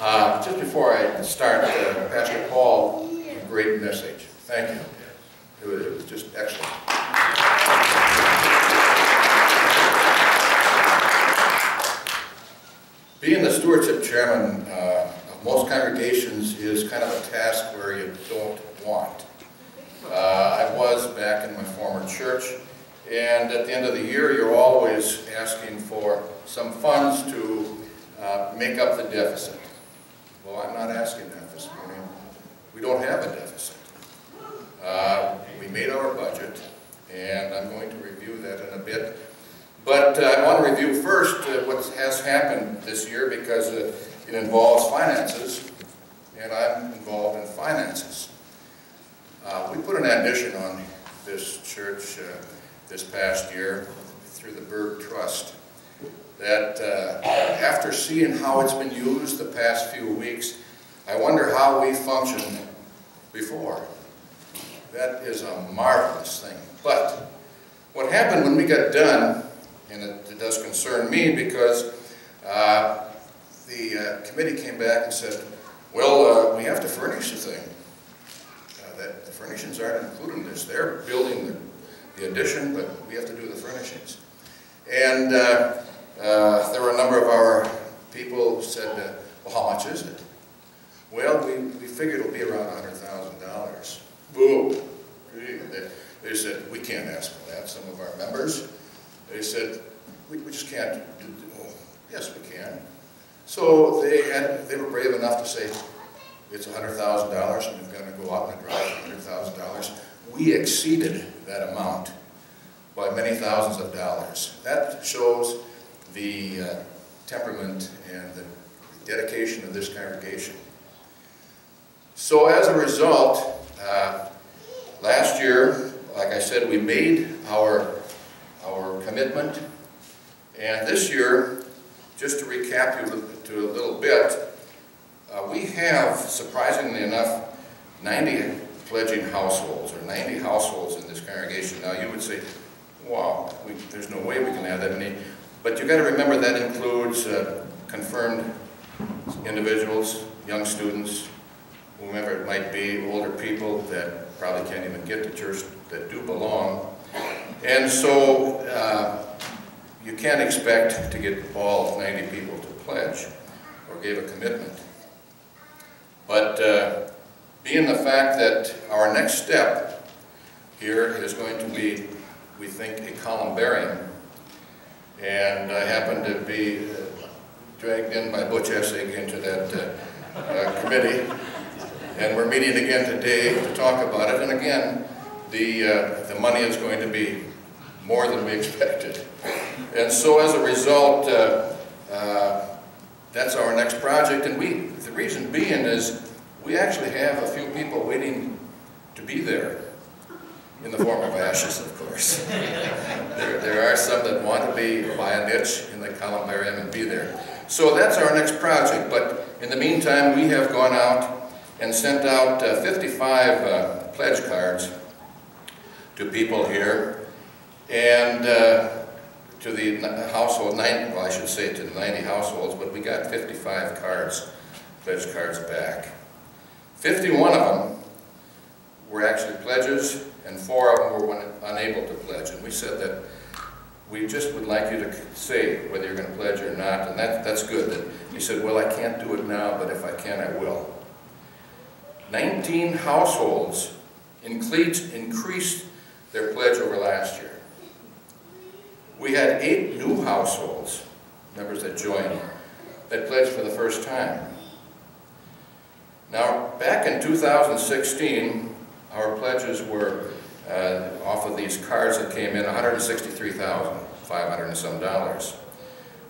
Just before I start, Pastor Paul, a great message. Thank you. It was just excellent. Being the stewardship chairman of most congregations is kind of a task where you don't want. I was back in my former church, and at the end of the year you're always asking for some funds to make up the deficit. Well, I'm not asking that this morning. We don't have a deficit. We made our budget, and I'm going to review that in a bit. But I want to review first what has happened this year because it involves finances, and I'm involved in finances. We put an addition on this church this past year through the Berg Trust that after seeing how it's been used the past few weeks, I wonder how we functioned before. That is a marvelous thing. But what happened when we got done, and it does concern me because the committee came back and said, well, we have to furnish the thing. That the furnishings aren't included in this. They're building the addition, but we have to do the furnishings. And there were a number of our people who said, well, how much is it? Well, we figured it'll be around $100,000. Whoa. They said, we can't ask for that. Some of our members, they said, we just can't do oh, yes, we can. So they were brave enough to say, it's $100,000 and we're going to go out and drive $100,000. We exceeded that amount by many thousands of dollars. That shows the temperament and the dedication of this congregation. So as a result, last year, like I said, we made our commitment, and this year, just to recap you to a little bit, we have, surprisingly enough, 90 pledging households, or 90 households in this congregation. Now you would say, wow, there's no way we can have that many. But you've got to remember that includes confirmed individuals, young students, whomever it might be, older people that probably can't even get to church that do belong. And so you can't expect to get all 90 people to pledge or give a commitment. But being the fact that our next step here is going to be, we think, a columbarium, and I happen to be dragged in by Butch Essig into that committee, and we're meeting again today to talk about it, and again, the money is going to be more than we expected. And so as a result, that's our next project, and the reason being is we actually have a few people waiting to be there, in the form of ashes, of course. There are some that want to buy a niche in the columbarium and be there. So that's our next project, but in the meantime, we have gone out and sent out 55 pledge cards to people here, and to the household, well, I should say to the 90 households, but we got 55 cards, pledge cards back. 51 of them were actually pledges, and 4 of them were unable to pledge. And we said that we just would like you to say whether you're going to pledge or not, and that's good. He said, well, I can't do it now, but if I can, I will. 19 households increased their pledge over last year. We had 8 new households, members that joined, that pledged for the first time. Now, back in 2016, our pledges were, off of these cards that came in, $163,500 and some dollars.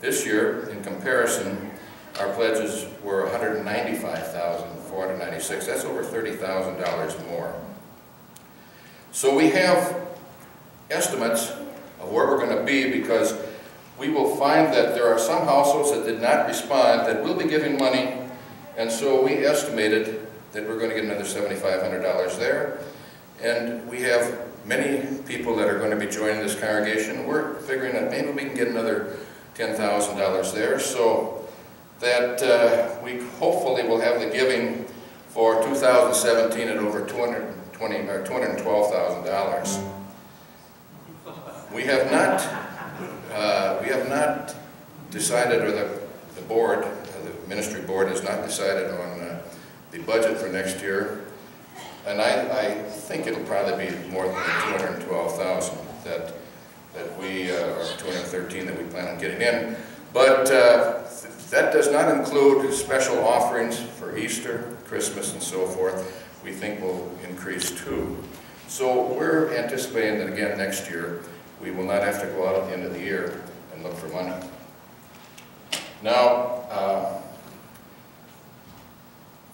This year, in comparison, our pledges were $195,496. That's over $30,000 more. So we have estimates of where we're going to be, because we will find that there are some households that did not respond that will be giving money, and so we estimated that we're going to get another $7,500 there. And we have many people that are going to be joining this congregation. We're figuring that maybe we can get another $10,000 there. So that we hopefully will have the giving for 2017 at over $212,000. We have not decided, or the board, the ministry board has not decided on the budget for next year, and I think it'll probably be more than the 212,000 that we, or 213 that we plan on getting in. But that does not include special offerings for Easter, Christmas, and so forth. We think will increase too. So we're anticipating that again next year we will not have to go out at the end of the year and look for money. Now,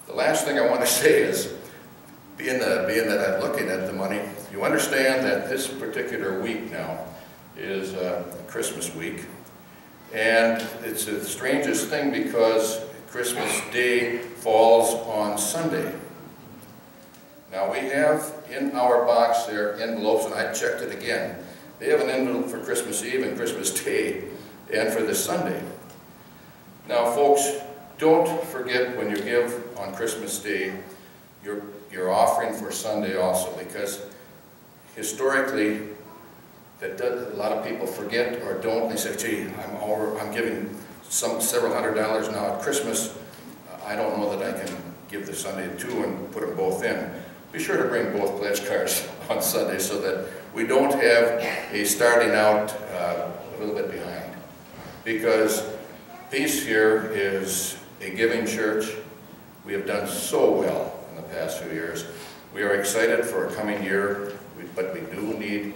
the last thing I want to say is, being that I'm looking at the money, you understand that this particular week now is Christmas week. And it's the strangest thing because Christmas Day falls on Sunday. Now we have in our box there envelopes, and I checked it again. They have an envelope for Christmas Eve and Christmas Day and for this Sunday. Now folks, don't forget when you give on Christmas Day your offering for Sunday also, because historically a lot of people forget or don't. They say, gee, I'm giving several $100s now at Christmas. I don't know that I can give the Sunday too and put them both in. Be sure to bring both pledge cards on Sunday so that we don't have a starting out a little bit behind. Because Peace here is a giving church. We have done so well in the past few years. We are excited for a coming year, but we do need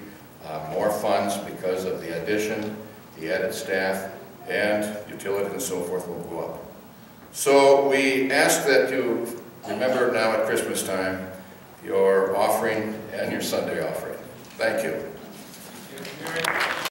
more funds because of the addition, the added staff, and utilities and so forth will go up. So we ask that you remember now at Christmas time your offering and your Sunday offering. Thank you.